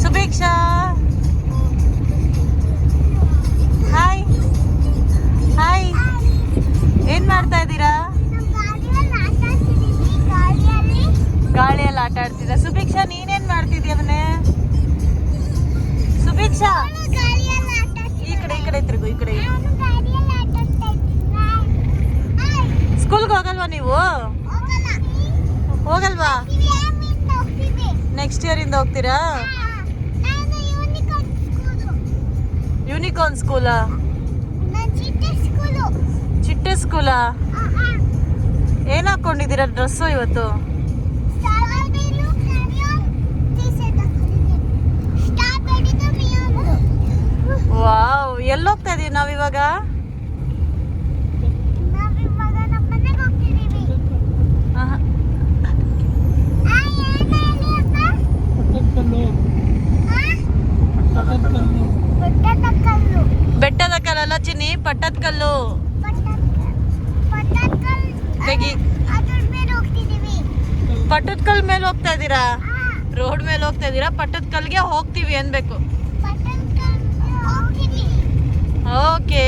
Subhiksha hi hi, ಏನ್ ಮಾಡ್ತಾ ಇದ್ದೀರಾ? ಗಾಳಿಯಲ್ಲಿ ಆಟ ಆಡ್ತಿದ್ದ. ಸುಭೀಕ್ಷಾ ನೀನೇನ್ ಮಾಡ್ತಿದ್ಯಾ ಅವನೇ? ಸುಭೀಕ್ಷಾ ಈ ಕಡೆ ತಿರುಗು, ಈ ಕಡೆ. ಸ್ಕೂಲ್ಗೆ ಹೋಗಲ್ವಾ ನೀವು? ಹೋಗಲ್ವಾ? ನೆಕ್ಸ್ಟ್ ಇಯರ್ ಇಂದ ಹೋಗ್ತೀರಾ? ಯೂನಿಕಾರ್ನ್ ಸ್ಕೂಲಾ? ಚಿಟ್ಟೆ ಸ್ಕೂಲಾ? ಏನ್ ಹಾಕೊಂಡಿದ್ದೀರಾ ಡ್ರೆಸ್ಸು ಇವತ್ತು? ವಾವ್, ಎಲ್ಲಿ ಹೋಗ್ತಾ ಇದೀವಿ ನಾವಿವಾಗ? ಬೆಟ್ಟದ ಕಲ್ಲಲ್ಲ ಚಿನ್ನಿ, ಪಟ್ಟದ ಕಲ್ಲು. ಪಟ್ಟದ ಕಲ್ ಮೇಲೆ ಹೋಗ್ತಾ ಇದ್ದೀರಾ? ರೋಡ್ ಮೇಲೆ ಹೋಗ್ತಾ ಇದ್ದೀರಾ? ಪಟ್ಟದ ಕಲ್ಗೆ ಹೋಗ್ತೀವಿ ಅನ್ಬೇಕು. ಓಕೆ.